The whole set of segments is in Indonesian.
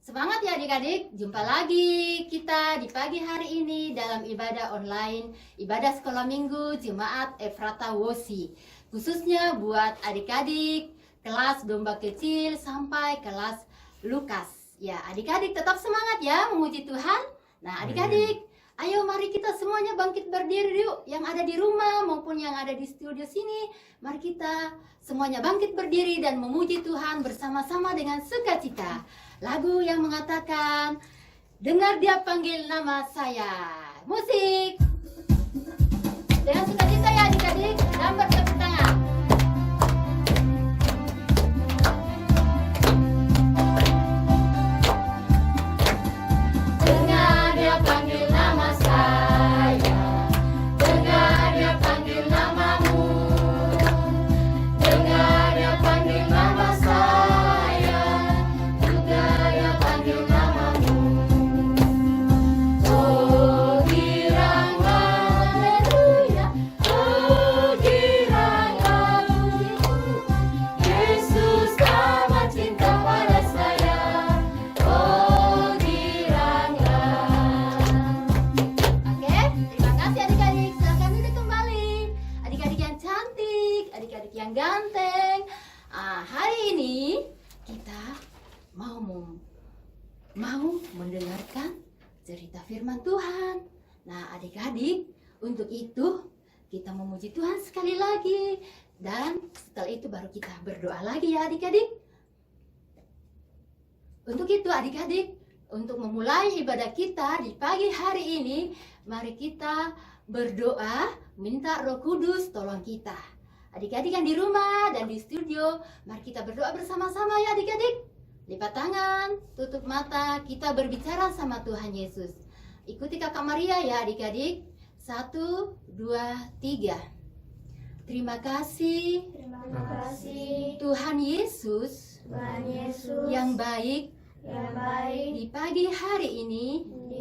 Semangat ya adik-adik, jumpa lagi kita di pagi hari ini dalam ibadah online, ibadah sekolah minggu Jemaat Efrata Wosi. Khususnya buat adik-adik kelas domba kecil sampai kelas Lukas. Ya, adik-adik tetap semangat ya memuji Tuhan. Nah, adik-adik, ayo mari kita semuanya bangkit berdiri yuk. Yang ada di rumah maupun yang ada di studio sini, mari kita semuanya bangkit berdiri dan memuji Tuhan bersama-sama dengan sukacita. Lagu yang mengatakan, dengar dia panggil nama saya. Musik. Dengan sukacita ya adik-adik, dan bertepuk tangan. Dengar dia panggil nama saya. Dengar dia panggil namamu. Dengar dia panggil nama saya. Juga dia panggil namamu. Oh girangga, haleluya. Oh girangga, Yesus amat cinta pada saya. Oh girangga. Oke, terima kasih adik-adik. Silakan duduk kembali. Adik-adik yang cantik, adik-adik yang ganteng. Hari ini kita mau mendengarkan cerita firman Tuhan. Nah, adik-adik, untuk itu kita memuji Tuhan sekali lagi. Dan setelah itu baru kita berdoa lagi ya adik-adik. Untuk itu adik-adik, untuk memulai ibadah kita di pagi hari ini, mari kita berdoa minta Roh Kudus tolong kita. Adik-adik yang di rumah dan di studio, mari kita berdoa bersama-sama ya adik-adik. Lipat tangan, tutup mata, kita berbicara sama Tuhan Yesus. Ikuti Kakak Maria ya adik-adik. 1, 2, 3. Terima kasih Terima kasih Tuhan Yesus Tuhan Yesus yang baik. di Di pagi hari ini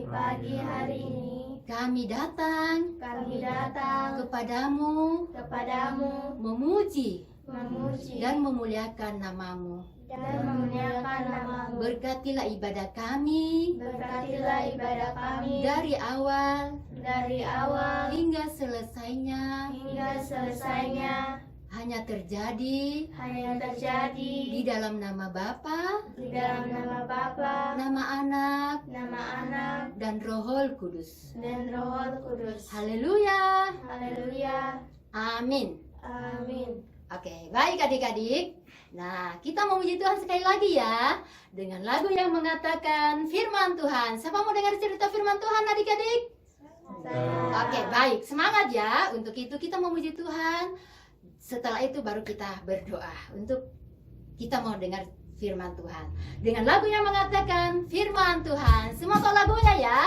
pagi hari ini kami datang kami datang kepadamu kepadamu memuji memuji dan memuliakan namamu. dan memuliakan namamu. Berkatilah ibadah kami Berkatilah ibadah kami dari awal dari awal hingga selesainya hingga selesainya hanya terjadi hanya terjadi di dalam nama Bapa, di dalam nama Bapa, nama Anak, nama Anak, dan Roh Kudus. dan Roh Kudus. Haleluya. Haleluya. Amin. Amin. Oke, baik adik-adik. Nah, kita memuji Tuhan sekali lagi ya dengan lagu yang mengatakan firman Tuhan. Siapa mau dengar cerita firman Tuhan adik-adik? Oke, baik. Semangat ya. Untuk itu kita memuji Tuhan. Setelah itu baru kita berdoa untuk kita mau dengar firman Tuhan. Dengan lagu yang mengatakan firman Tuhan. Semua tahu lagunya ya.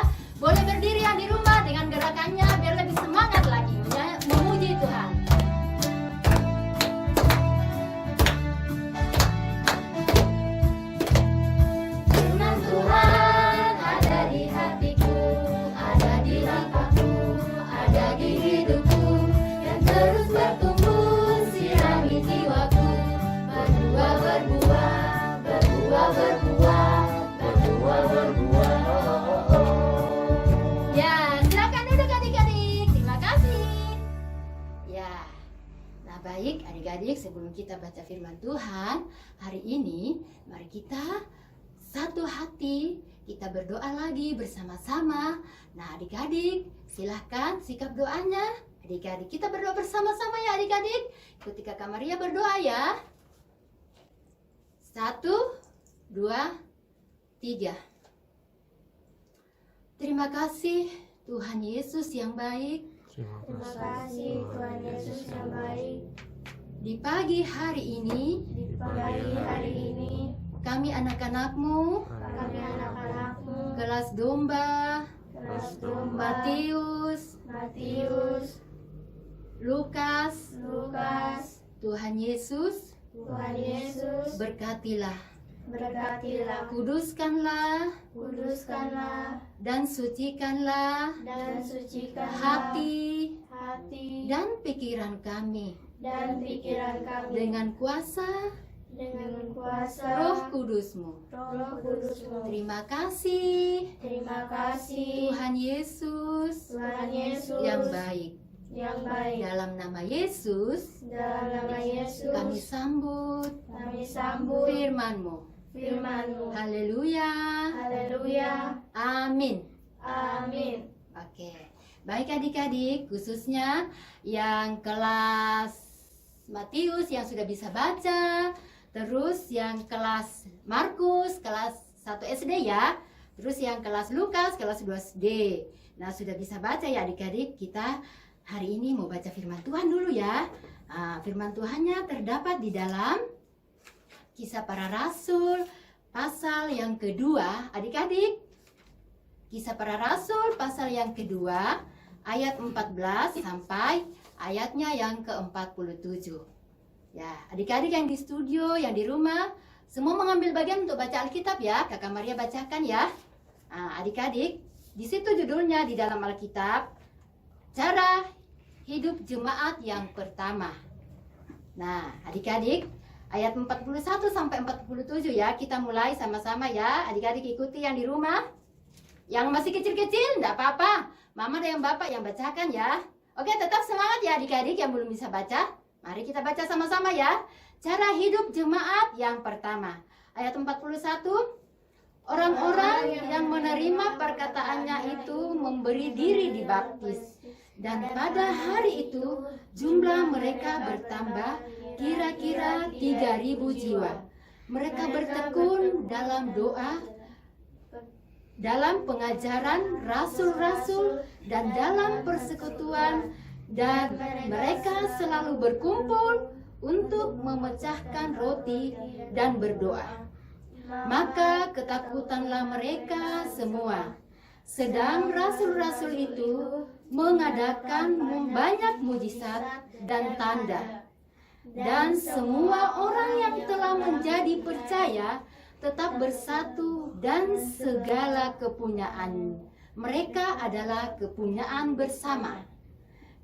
Boleh berdiri yang di rumah dengan gerakannya biar lebih semangat lagi memuji Tuhan. Firman Tuhan ada di hatiku, ada di langkahku, ada di hidupku, yang terus bertumbuh sirami jiwaku. Berbuah, berbuah, berbuah, berbuah, berbuah, berbuah. Ya, silakan duduk adik-adik. Terima kasih. Ya. Nah, baik adik-adik, sebelum kita baca firman Tuhan hari ini, mari kita satu hati, kita berdoa lagi bersama-sama. Nah, adik-adik, silahkan sikap doanya. Adik-adik, kita berdoa bersama-sama ya adik-adik. Ikuti Kakak Maria berdoa ya. 1, 2, 3. Terima kasih Tuhan Yesus yang baik. Terima kasih Tuhan Yesus yang baik. Di pagi hari ini, Di pagi hari ini kami anak-anakmu, kami anak-anakmu kelas domba, kelas domba Matius, Matius, Lukas, Lukas, Tuhan Yesus, Tuhan Yesus, berkatilah, berkatilah, kuduskanlah, kuduskanlah, dan sucikanlah dan sucikanlah hati hati dan pikiran kami dan pikiran kami dengan kuasa dengan kuasa Roh Kudus-Mu. Roh Kudus-Mu. Terima kasih Terima kasih Tuhan Yesus Tuhan Yesus yang baik. yang baik. Dalam nama Yesus Dalam nama Yesus kami sambut kami sambut firman-Mu. firman-Mu. Haleluya. Haleluya. Amin. Amin. Oke. Baik adik-adik, khususnya yang kelas Matius yang sudah bisa baca, terus yang kelas Markus kelas 1 SD ya, terus yang kelas Lukas kelas 2 SD. Nah, sudah bisa baca ya adik-adik. Kita hari ini mau baca firman Tuhan dulu ya. Firman Tuhannya terdapat di dalam Kisah Para Rasul pasal yang kedua, adik-adik. Kisah Para Rasul pasal yang kedua ayat 14 sampai ayatnya yang ke-47. Ya, adik-adik yang di studio, yang di rumah, semua mengambil bagian untuk baca Alkitab ya. Kakak Maria bacakan ya. Adik-adik, di situ judulnya di dalam Alkitab, cara hidup jemaat yang pertama. Nah, adik-adik, ayat 41 sampai 47 ya. Kita mulai sama-sama ya. Adik-adik ikuti yang di rumah. Yang masih kecil-kecil, enggak apa-apa. Mama dan Bapak yang bacakan ya. Oke, tetap semangat ya adik-adik yang belum bisa baca. Mari kita baca sama-sama ya. Cara hidup jemaat yang pertama. Ayat 41. Orang-orang yang menerima perkataannya itu memberi diri dibaptis. Dan pada hari itu jumlah mereka bertambah kira-kira 3.000 jiwa. Mereka bertekun dalam doa, dalam pengajaran rasul-rasul, dan dalam persekutuan, dan mereka selalu berkumpul untuk memecahkan roti dan berdoa. Maka ketakutanlah mereka semua. Sedang rasul-rasul itu mengadakan banyak mujizat dan tanda. Dan semua orang yang telah menjadi percaya tetap bersatu, dan segala kepunyaan mereka adalah kepunyaan bersama.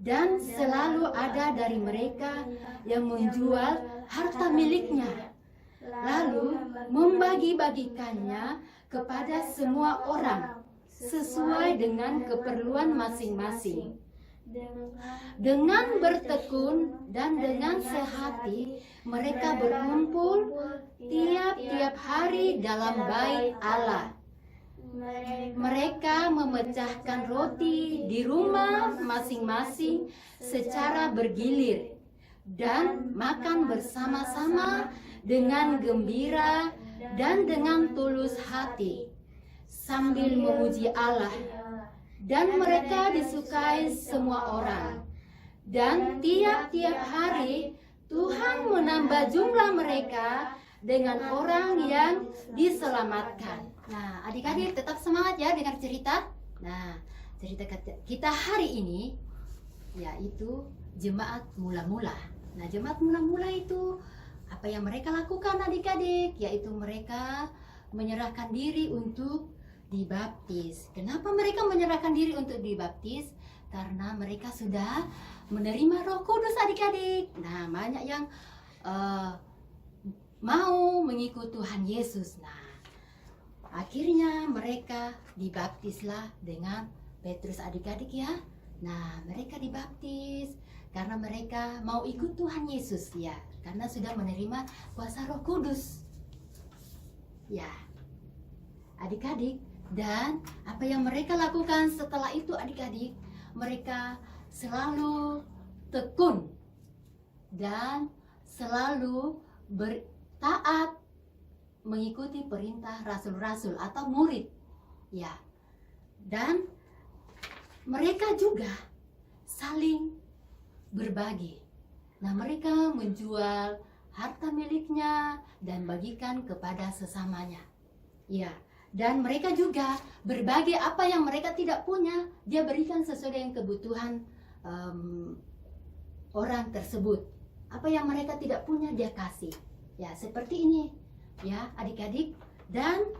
Dan selalu ada dari mereka yang menjual harta miliknya, lalu membagi-bagikannya kepada semua orang sesuai dengan keperluan masing-masing. Dengan bertekun dan dengan sehati mereka berkumpul tiap-tiap hari dalam bait Allah. Mereka memecahkan roti di rumah masing-masing secara bergilir dan makan bersama-sama dengan gembira dan dengan tulus hati sambil memuji Allah. Dan mereka disukai semua orang. Dan tiap-tiap hari Tuhan menambah jumlah mereka dengan orang yang diselamatkan. Nah, adik-adik tetap semangat ya dengar cerita. Nah, cerita kita hari ini yaitu jemaat mula-mula. Nah, jemaat mula-mula itu apa yang mereka lakukan adik-adik? Yaitu mereka menyerahkan diri untuk dibaptis. Kenapa mereka menyerahkan diri untuk dibaptis? Karena mereka sudah menerima Roh Kudus adik-adik. Nah, banyak yang mau mengikut Tuhan Yesus. Nah, akhirnya mereka dibaptislah dengan Petrus adik-adik ya. Nah, mereka dibaptis karena mereka mau ikut Tuhan Yesus ya. Karena sudah menerima kuasa Roh Kudus. Ya, adik-adik. Dan apa yang mereka lakukan setelah itu adik-adik, mereka selalu tekun dan selalu bertaat mengikuti perintah rasul-rasul atau murid. Ya. Dan mereka juga saling berbagi. Nah, mereka menjual harta miliknya dan bagikan kepada sesamanya. Ya. Dan mereka juga berbagi apa yang mereka tidak punya, dia berikan sesuai dengan kebutuhan orang tersebut. Apa yang mereka tidak punya dia kasih. Ya, seperti ini. Ya, adik-adik. Dan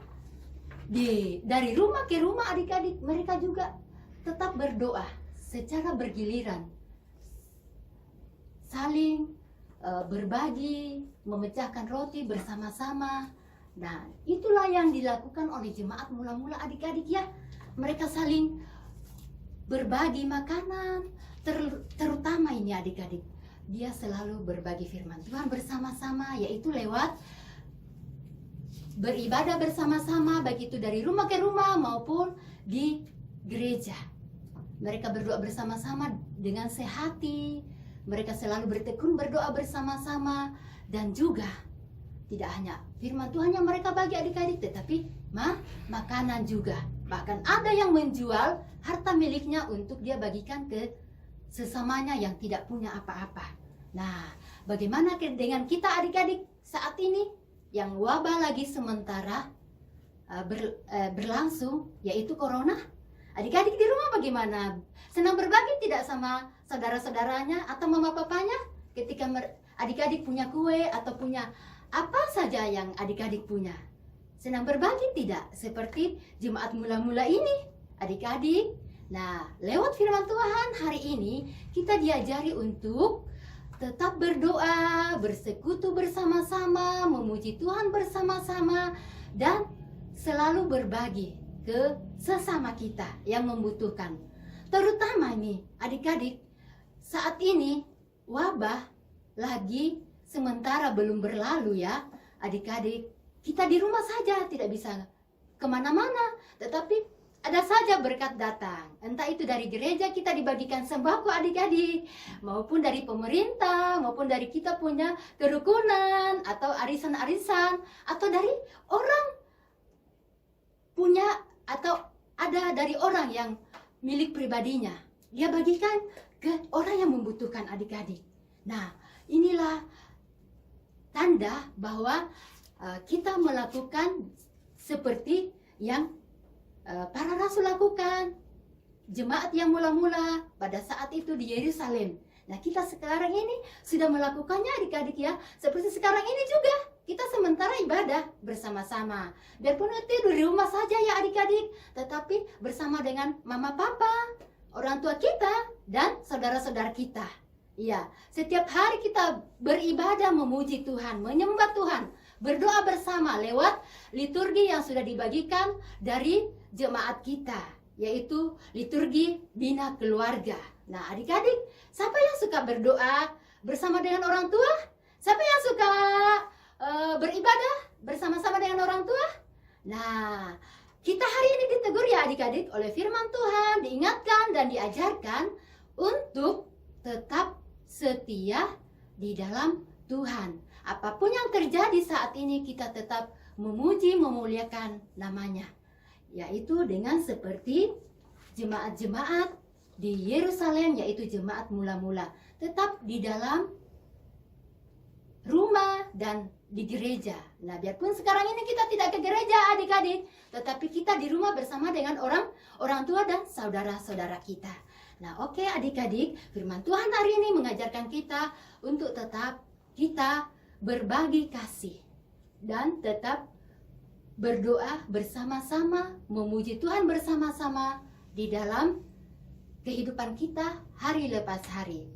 dari rumah ke rumah adik-adik mereka juga tetap berdoa secara bergiliran. Saling berbagi, memecahkan roti bersama-sama. Nah, itulah yang dilakukan oleh jemaat mula-mula adik-adik ya. Mereka saling berbagi makanan, terutama ini adik-adik. Dia selalu berbagi firman Tuhan bersama-sama, yaitu lewat beribadah bersama-sama, baik itu dari rumah ke rumah maupun di gereja. Mereka berdoa bersama-sama dengan sehati. Mereka selalu bertekun berdoa bersama-sama. Dan juga tidak hanya firman Tuhan yang mereka bagi adik-adik, tetapi makanan juga. Bahkan ada yang menjual harta miliknya untuk dia bagikan ke sesamanya yang tidak punya apa-apa. Nah, bagaimana dengan kita adik-adik saat ini yang wabah lagi sementara berlangsung, yaitu corona? Adik-adik di rumah bagaimana? Senang berbagi tidak sama saudara-saudaranya atau mama papanya ketika adik-adik punya kue atau punya apa saja yang adik-adik punya? Senang berbagi tidak? Seperti jemaat mula-mula ini, adik-adik. Nah, lewat firman Tuhan hari ini kita diajari untuk tetap berdoa, bersekutu bersama-sama, memuji Tuhan bersama-sama, dan selalu berbagi ke sesama kita yang membutuhkan. Terutama nih adik-adik, saat ini wabah lagi sementara belum berlalu ya adik-adik. Kita di rumah saja, tidak bisa kemana-mana, tetapi ada saja berkat datang. Entah itu dari gereja kita dibagikan sembako adik-adik, maupun dari pemerintah, maupun dari kita punya kerukunan atau arisan-arisan, atau dari orang punya, atau ada dari orang yang milik pribadinya. Dia bagikan ke orang yang membutuhkan adik-adik. Nah, inilah tanda bahwa kita melakukan seperti yang para rasul lakukan, jemaat yang mula-mula pada saat itu di Yerusalem. Nah, kita sekarang ini sudah melakukannya adik-adik ya. Seperti sekarang ini juga kita sementara ibadah bersama-sama. Biarpun itu di rumah saja ya adik-adik, tetapi bersama dengan mama papa, orang tua kita, dan saudara-saudara kita. Iya, setiap hari kita beribadah memuji Tuhan, menyembah Tuhan, berdoa bersama lewat liturgi yang sudah dibagikan dari jemaat kita, yaitu liturgi bina keluarga. Nah adik-adik, siapa yang suka berdoa bersama dengan orang tua? Siapa yang suka beribadah bersama-sama dengan orang tua? Nah, kita hari ini ditegur ya adik-adik oleh firman Tuhan, diingatkan dan diajarkan untuk tetap setia di dalam Tuhan. Apapun yang terjadi saat ini kita tetap memuji, memuliakan namanya, yaitu dengan seperti jemaat-jemaat di Yerusalem, yaitu jemaat mula-mula, tetap di dalam rumah dan di gereja. Nah, biarpun sekarang ini kita tidak ke gereja adik-adik, tetapi kita di rumah bersama dengan orang tua dan saudara-saudara kita. Nah, oke adik-adik, firman Tuhan hari ini mengajarkan kita untuk tetap kita berbagi kasih dan tetap berdoa bersama-sama, memuji Tuhan bersama-sama di dalam kehidupan kita hari lepas hari.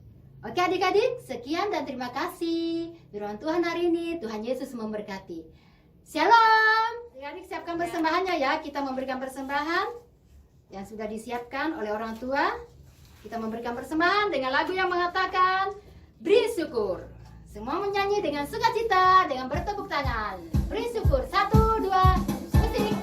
Oke adik-adik, sekian dan terima kasih firman Tuhan hari ini. Tuhan Yesus memberkati. Shalom. Adik-adik siapkan persembahannya ya. Kita memberikan persembahan yang sudah disiapkan oleh orang tua. Kita memberikan persembahan dengan lagu yang mengatakan beri syukur. Semua menyanyi dengan sukacita, dengan bertepuk tangan. Beri syukur. 1, 2, musik.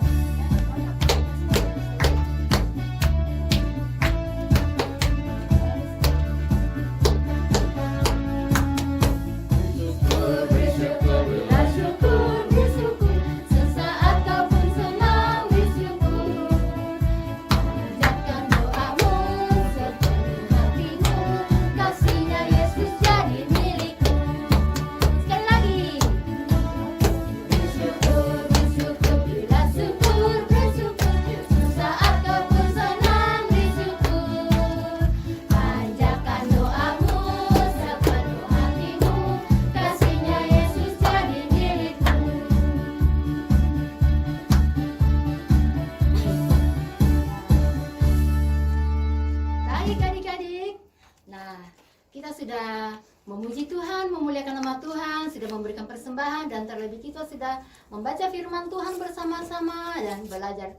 memuji Tuhan, memuliakan nama Tuhan, sudah memberikan persembahan, dan terlebih kita sudah membaca firman Tuhan bersama-sama dan belajar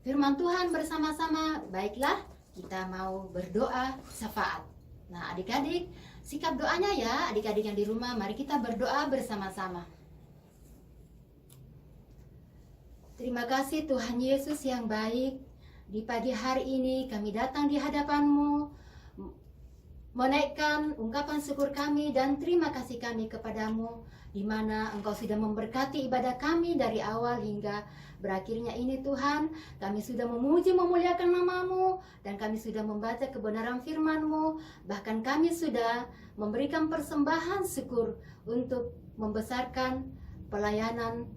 firman Tuhan bersama-sama. Baiklah, kita mau berdoa syafaat. Nah, adik-adik, sikap doanya ya, adik-adik yang di rumah, mari kita berdoa bersama-sama. Terima kasih Tuhan Yesus yang baik. Di pagi hari ini kami datang di hadapan-Mu, menaikkan ungkapan syukur kami dan terima kasih kami kepadamu, di mana Engkau sudah memberkati ibadah kami dari awal hingga berakhirnya ini Tuhan. Kami sudah memuji memuliakan nama-Mu, dan kami sudah membaca kebenaran firman-Mu. Bahkan kami sudah memberikan persembahan syukur untuk membesarkan pelayanan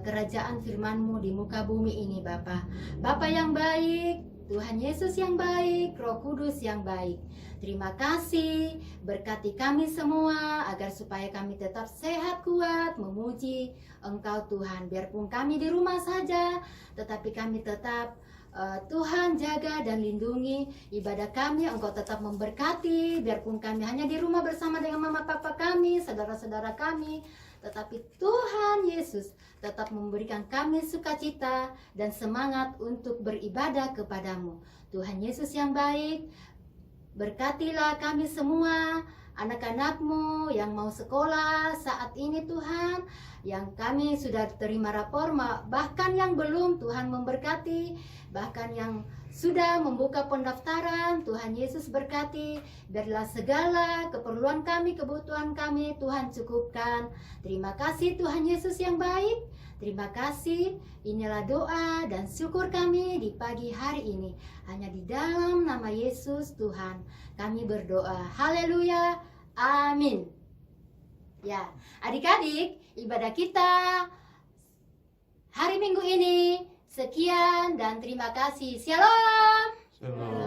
kerajaan firman-Mu di muka bumi ini Bapa. Bapa yang baik, Tuhan Yesus yang baik, Roh Kudus yang baik. Terima kasih, berkati kami semua agar supaya kami tetap sehat kuat memuji Engkau Tuhan. Biarpun kami di rumah saja, tetapi kami tetap Tuhan jaga dan lindungi ibadah kami. Engkau tetap memberkati, biarpun kami hanya di rumah bersama dengan mama papa kami, saudara-saudara kami, tetapi Tuhan Yesus tetap memberikan kami sukacita dan semangat untuk beribadah kepadamu. Tuhan Yesus yang baik, berkatilah kami semua, anak-anak-Mu yang mau sekolah saat ini Tuhan, yang kami sudah terima rapor, bahkan yang belum, Tuhan memberkati, bahkan yang sudah membuka pendaftaran, Tuhan Yesus berkati. Biarlah segala keperluan kami, kebutuhan kami Tuhan cukupkan. Terima kasih Tuhan Yesus yang baik. Terima kasih. Inilah doa dan syukur kami di pagi hari ini. Hanya di dalam nama Yesus Tuhan kami berdoa. Haleluya. Amin. Ya, adik-adik, ibadah kita hari Minggu ini sekian dan terima kasih. Shalom. Shalom.